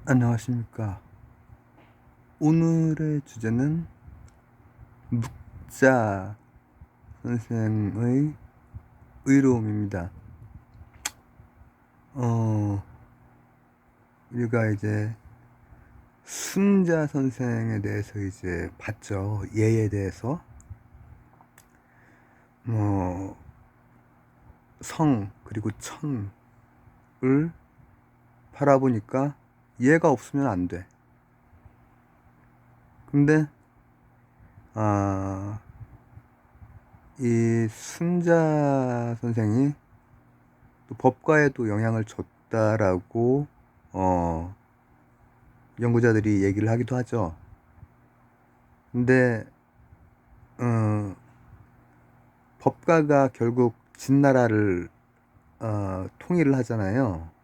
안녕하십니까. 오늘의 주제는 묵자 선생의 의로움입니다. 우리가 이제 순자 선생에 대해서 이제 봤죠. 예에 대해서. 그리고 천을 바라보니까 예가 없으면 안 돼. 근데, 이 순자 선생이 또 법과에도 영향을 줬다라고, 연구자들이 얘기를 하기도 하죠. 근데, 법가가 결국 진나라를 통일을 하잖아요.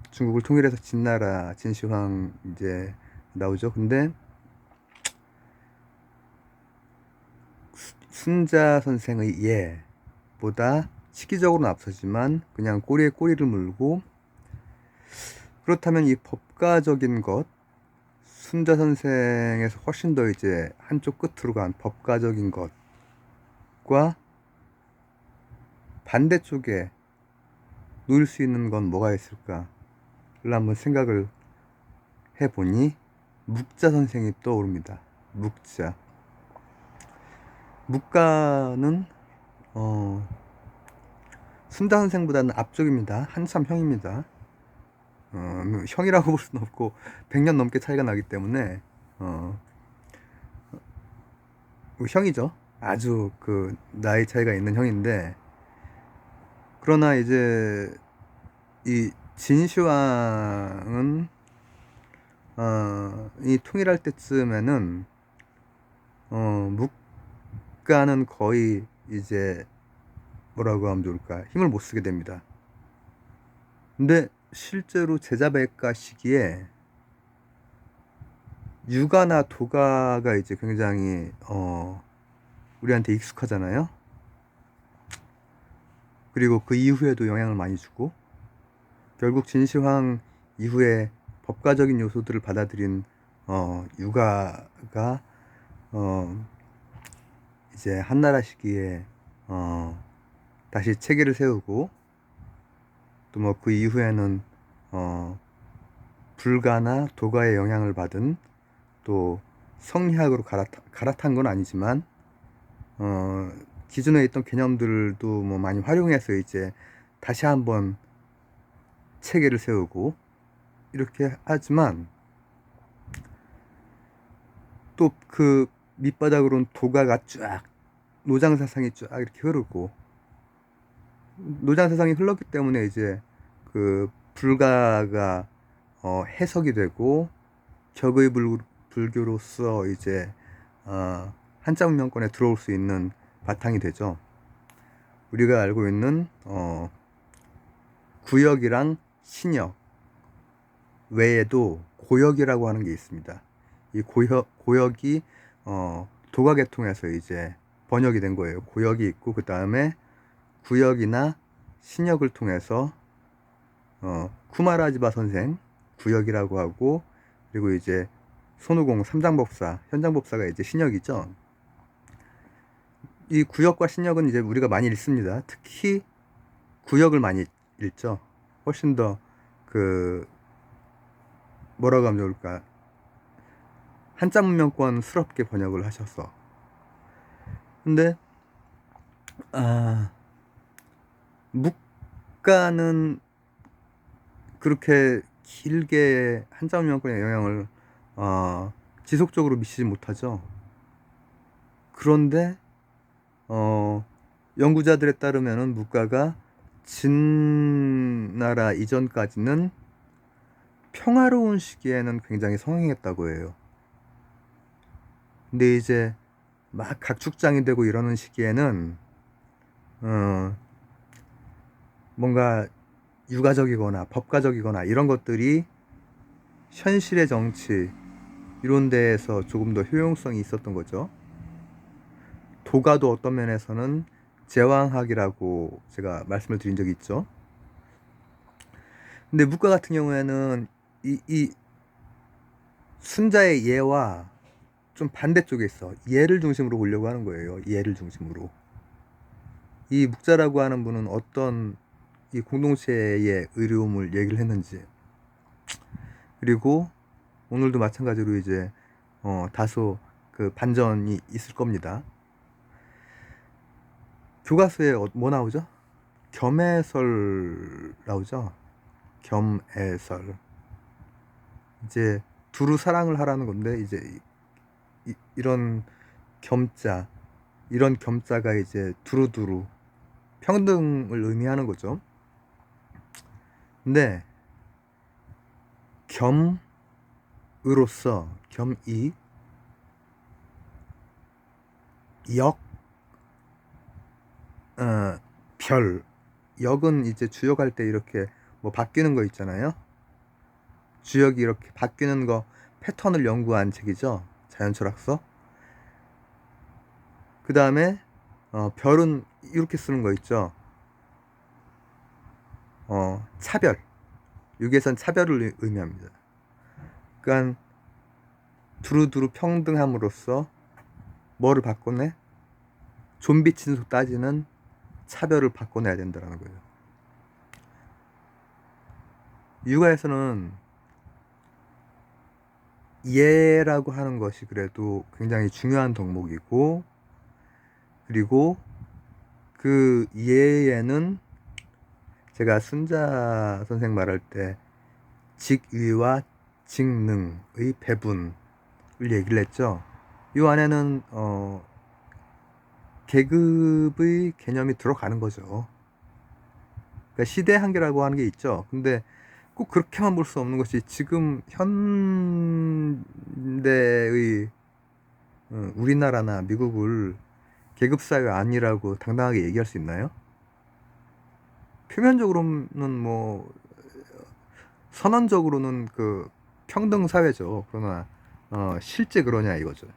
중국을 통일해서 진나라, 진시황 이제 나오죠. 근데 순자 선생의 예보다 시기적으로는 앞서지만 그냥 꼬리에 꼬리를 물고, 그렇다면 이 법가적인 것, 순자 선생에서 훨씬 더 이제 한쪽 끝으로 간 법가적인 것과 반대쪽에 놓을 수 있는 건 뭐가 있을까를 한번 생각을 해보니 묵자 선생이 떠오릅니다. 묵자. 묵가는 순자 선생보다는 앞쪽입니다. 한참 형입니다. 형이라고 볼 수는 없고 100년 넘게 차이가 나기 때문에 형이죠. 아주 그 나이 차이가 있는 형인데, 그러나 이제 이 진시황은 이 통일할 때쯤에는 묵가는 거의 이제 뭐라고 하면 좋을까, 힘을 못 쓰게 됩니다. 근데 실제로 제자백가 시기에 유가나 도가가 이제 굉장히 우리한테 익숙하잖아요. 그리고 그 이후에도 영향을 많이 주고, 결국 진시황 이후에 법가적인 요소들을 받아들인 유가가 이제 한나라 시기에 다시 체계를 세우고, 또 뭐 그 이후에는 불가나 도가의 영향을 받은, 또 성리학으로 갈아탄 건 아니지만 기존에 있던 개념들도 뭐 많이 활용해서 이제 다시 한번 체계를 세우고 이렇게 하지만, 또 그 밑바닥으로는 도가가 쫙, 노장사상이 쫙 이렇게 흐르고, 노장사상이 흘렀기 때문에 이제 그 불가가 해석이 되고 격의 불교로서 이제 한자 문명권에 들어올 수 있는 바탕이 되죠. 우리가 알고 있는 구역이랑 신역 외에도 고역이라고 하는 게 있습니다. 이 고역이 도가계통에서 이제 번역이 된 거예요. 고역이 있고, 그 다음에 구역이나 신역을 통해서 쿠마라지바 선생 구역이라고 하고, 그리고 이제 손오공 삼장법사, 현장법사가 이제 신역이죠. 이 구역과 신역은 이제 우리가 많이 읽습니다. 특히 구역을 많이 읽죠. 훨씬 더 그 뭐라고 하면 좋을까, 한자 문명권스럽게 번역을 하셔서. 근데 묵가는 그렇게 길게 한자 문명권의 영향을 지속적으로 미치지 못하죠. 그런데 연구자들에 따르면은 묵가가 진나라 이전까지는 평화로운 시기에는 굉장히 성행했다고 해요. 근데 이제 막 각축장이 되고 이러는 시기에는 뭔가 유가적이거나 법가적이거나 이런 것들이 현실의 정치 이런 데에서 조금 더 효용성이 있었던 거죠. 도가도 어떤 면에서는 제왕학이라고 제가 말씀을 드린 적이 있죠. 근데 묵가 같은 경우에는 이 순자의 예와 좀 반대쪽에 있어. 예를 중심으로 보려고 하는 거예요. 예를 중심으로. 이 묵자라고 하는 분은 어떤 이 공동체의 의로움을 얘기를 했는지, 그리고 오늘도 마찬가지로 이제 다소 그 반전이 있을 겁니다. 교과서에 뭐 나오죠? 겸해설 나오죠? 겸해설. 이제 두루 사랑을 하라는 건데, 이제 이런 겸자, 이런 겸자가 이제 두루두루 평등을 의미하는 거죠. 근데 겸으로서 겸이 역, 별, 역은 이제 주역할 때 이렇게 뭐 바뀌는 거 있잖아요. 주역이 이렇게 바뀌는 거 패턴을 연구한 책이죠. 자연철학서. 그 다음에 별은 이렇게 쓰는 거 있죠. 차별. 여기에선 차별을 의미합니다. 그러니까 두루두루 평등함으로써 뭐를 바꿔내? 좀비 친소 따지는 차별을 바꿔내야 된다는 거예요. 육아에서는 예라고 하는 것이 그래도 굉장히 중요한 덕목이고, 그리고 그 예에는 제가 순자 선생 말할 때 직위와 직능의 배분을 얘기를 했죠. 이 안에는 계급의 개념이 들어가는 거죠. 그러니까 시대 한계라고 하는 게 있죠. 근데 꼭 그렇게만 볼 수 없는 것이, 지금 현대의 우리나라나 미국을 계급사회 아니라고 당당하게 얘기할 수 있나요? 표면적으로는 뭐 선언적으로는 그 평등 사회죠. 그러나 실제 그러냐 이거죠.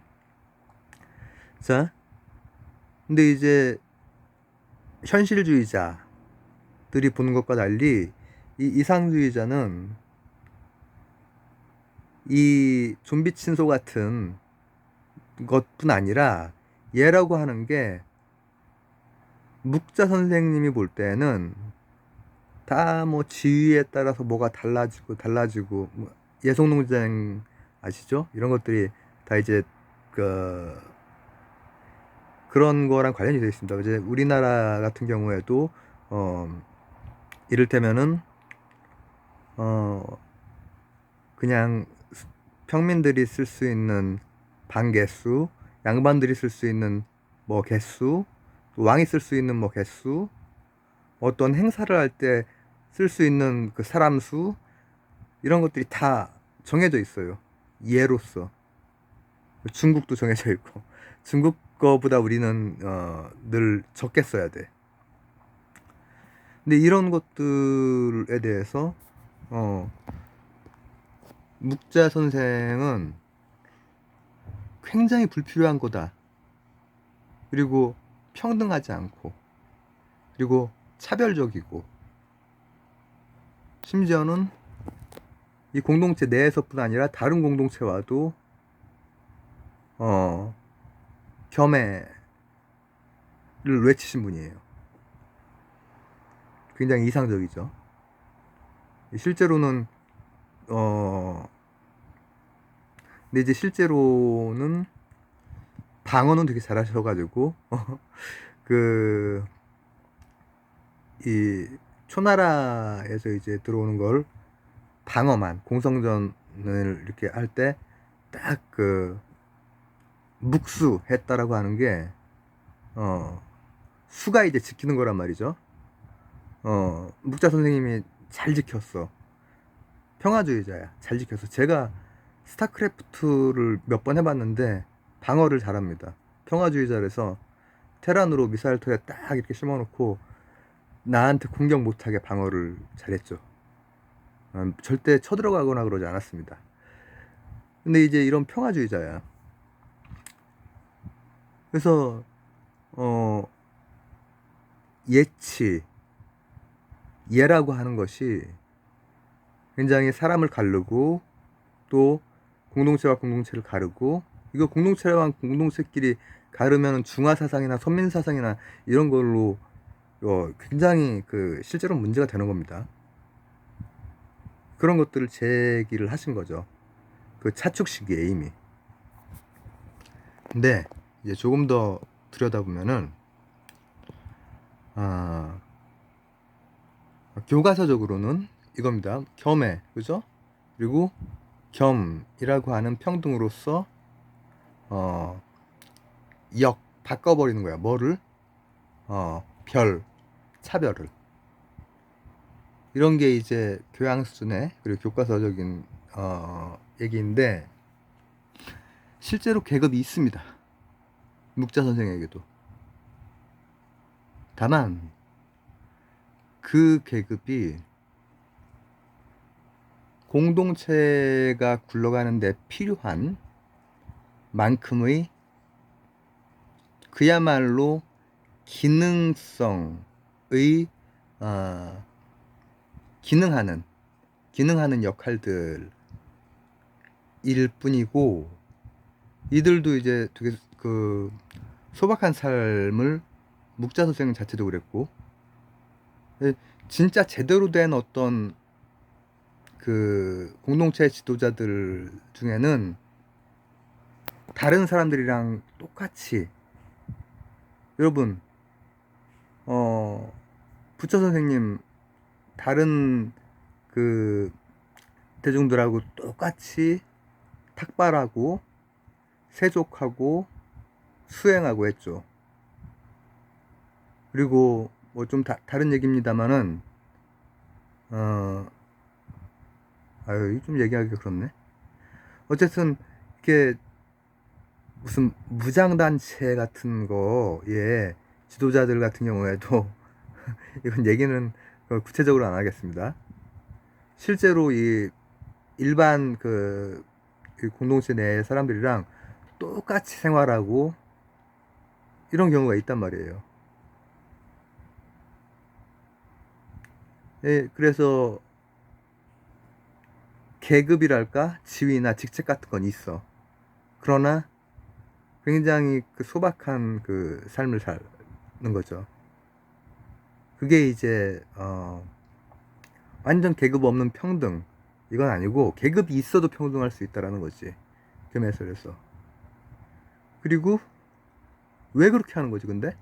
자, 근데 이제 현실주의자들이 보는 것과 달리 이 이상주의자는 이 좀비 친소 같은 것뿐 아니라 예라고 하는 게 묵자 선생님이 볼 때는 다 뭐 지위에 따라서 뭐가 달라지고 뭐 예속농장 아시죠? 이런 것들이 다 이제 그런 거랑 관련이 되어 있습니다. 이제 우리나라 같은 경우에도 이를테면은 그냥 평민들이 쓸 수 있는 방 개수, 양반들이 쓸 수 있는 뭐 개수, 왕이 쓸 수 있는 뭐 개수, 어떤 행사를 할 때 쓸 수 있는 그 사람 수, 이런 것들이 다 정해져 있어요. 예로서. 중국도 정해져 있고, 중국 거보다 우리는 늘 적게 써야 돼. 근데 이런 것들에 대해서 묵자 선생은 굉장히 불필요한 거다. 그리고 평등하지 않고, 그리고 차별적이고, 심지어는 이 공동체 내에서뿐 아니라 다른 공동체와도 겸해를 외치신 분이에요. 굉장히 이상적이죠. 실제로는 근데 이제 실제로는 방언은 되게 잘하셔가지고 그 이 초나라에서 이제 들어오는 걸 방어만 공성전을 이렇게 할 때 딱 그 묵수했다라고 하는 게 수가 이제 지키는 거란 말이죠. 묵자 선생님이 잘 지켰어. 평화주의자야. 잘 지켰어. 제가 스타크래프트를 몇 번 해봤는데 방어를 잘합니다. 평화주의자라서 테란으로 미사일통에 딱 이렇게 심어놓고 나한테 공격 못하게 방어를 잘했죠. 절대 쳐들어가거나 그러지 않았습니다. 근데 이제 이런 평화주의자야. 그래서 예치, 예라고 하는 것이 굉장히 사람을 가르고 또 공동체와 공동체를 가르고, 이거 공동체와 공동체끼리 가르면 중화사상이나 선민사상이나 이런 걸로 굉장히 그 실제로 문제가 되는 겁니다. 그런 것들을 제기를 하신 거죠. 그 차축 시기에 이미. 근데 이제 조금 더 들여다보면은 교과서적으로는 이겁니다. 겸해, 그죠? 그리고 겸이라고 하는 평등으로서 바꿔버리는 거야. 뭐를? 별, 차별을. 이런 게 이제 교양 수준의 그리고 교과서적인 얘기인데, 실제로 계급이 있습니다. 묵자 선생에게도. 다만 그 계급이 공동체가 굴러가는데 필요한 만큼의 그야말로 기능성의 기능하는 역할들일 뿐이고, 이들도 이제 되게 그 소박한 삶을, 묵자 선생 자체도 그랬고, 진짜 제대로 된 어떤 그 공동체 지도자들 중에는 다른 사람들이랑 똑같이, 여러분 부처 선생님 다른 그 대중들하고 똑같이 탁발하고 세족하고 수행하고 했죠. 그리고 뭐 좀 다른 얘기입니다만은 좀 얘기하기가 그렇네. 어쨌든 이게 무슨 무장단체 같은 거에 지도자들 같은 경우에도 이건 얘기는 구체적으로 안 하겠습니다. 실제로 이 일반 그 공동체 내 사람들이랑 똑같이 생활하고 이런 경우가 있단 말이에요. 그래서 계급이랄까 지위나 직책 같은 건 있어. 그러나 굉장히 그 소박한 그 삶을 사는 거죠. 그게 이제 완전 계급 없는 평등, 이건 아니고 계급이 있어도 평등할 수 있다라는 거지. 겸해설에서. 그리고 왜 그렇게 하는 거지 근데?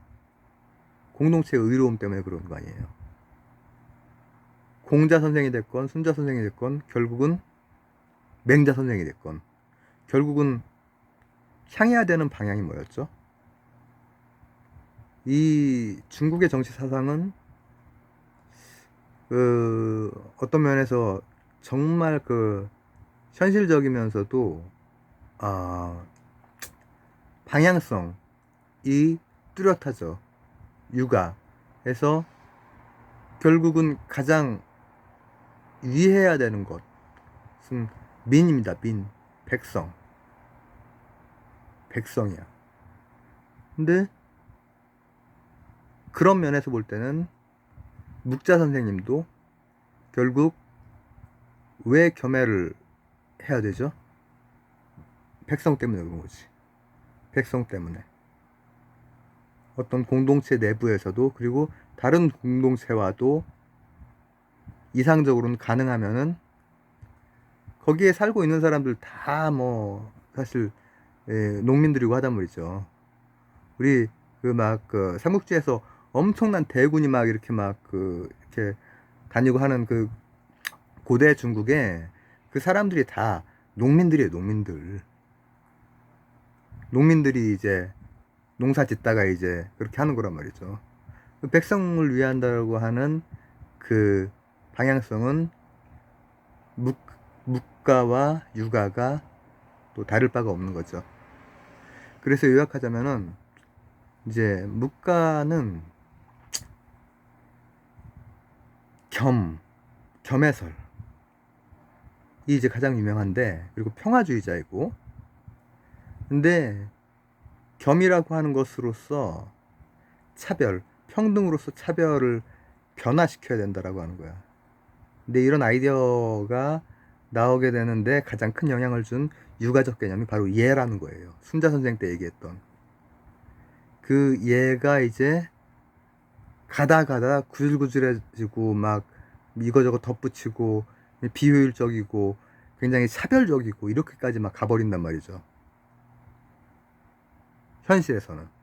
공동체의 의로움 때문에 그런 거 아니에요. 공자 선생이 됐건 순자 선생이 됐건 결국은 맹자 선생이 됐건 결국은 향해야 되는 방향이 뭐였죠? 이 중국의 정치 사상은 그 어떤 면에서 정말 그 현실적이면서도 방향성이 뚜렷하죠. 육아에서 결국은 가장 위해야 되는 것은 민입니다. 민, 백성이야. 근데 그런 면에서 볼 때는 묵자 선생님도 결국 왜 겸해를 해야 되죠? 백성 때문에 그런 거지. 백성 때문에. 어떤 공동체 내부에서도, 그리고 다른 공동체와도 이상적으로는 가능하면은 거기에 살고 있는 사람들 다 뭐 사실 농민들이고 하단 말이죠. 우리 그 막 그 삼국지에서 엄청난 대군이 막 이렇게 막 그 이렇게 다니고 하는 그 고대 중국에 그 사람들이 다 농민들이에요. 농민들이 이제 농사 짓다가 이제 그렇게 하는 거란 말이죠. 그 백성을 위한다고 하는 그 방향성은 묵가와 육아가 또 다를 바가 없는 거죠. 그래서 요약하자면은 이제 묵가는 겸해설 이 이제 가장 유명한데, 그리고 평화주의자이고, 근데 겸이라고 하는 것으로서 차별, 평등으로서 차별을 변화시켜야 된다라고 하는 거야. 근데 이런 아이디어가 나오게 되는데 가장 큰 영향을 준 유가적 개념이 바로 예라는 거예요. 순자 선생 때 얘기했던 그 예가 이제 가다 구질구질해지고 막 이거저거 덧붙이고 비효율적이고 굉장히 차별적이고 이렇게까지 막 가버린단 말이죠. 현실에서는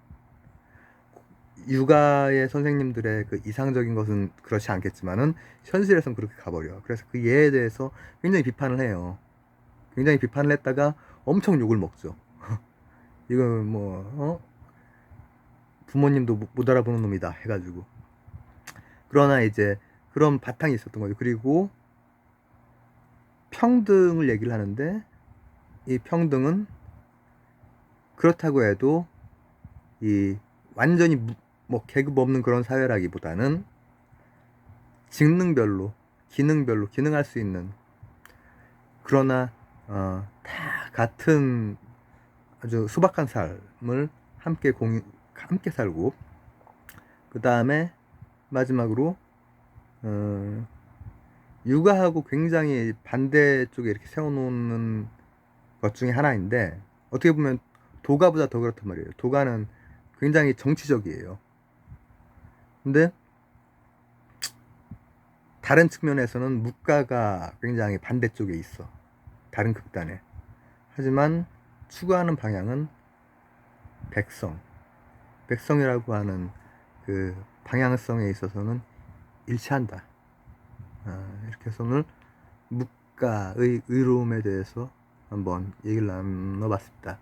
육아의 선생님들의 그 이상적인 것은 그렇지 않겠지만은 현실에서는 그렇게 가버려. 그래서 그 예에 대해서 굉장히 비판을 해요. 굉장히 비판을 했다가 엄청 욕을 먹죠. 이거 뭐 부모님도 못 알아보는 놈이다 해가지고. 그러나 이제 그런 바탕이 있었던 거죠. 그리고 평등을 얘기를 하는데 이 평등은 그렇다고 해도 이 완전히 뭐 계급 없는 그런 사회라기보다는 직능별로 기능별로 기능할 수 있는, 그러나 다 같은 아주 소박한 삶을 함께 살고, 그 다음에 마지막으로 육아하고 굉장히 반대쪽에 이렇게 세워놓는 것 중에 하나인데, 어떻게 보면 도가보다 더 그렇단 말이에요. 도가는 굉장히 정치적이에요. 근데 다른 측면에서는 묵가가 굉장히 반대쪽에 있어. 다른 극단에. 하지만 추구하는 방향은 백성이라고 하는 그 방향성에 있어서는 일치한다. 이렇게 해서 오늘 묵가의 의로움에 대해서 한번 얘기를 나눠봤습니다.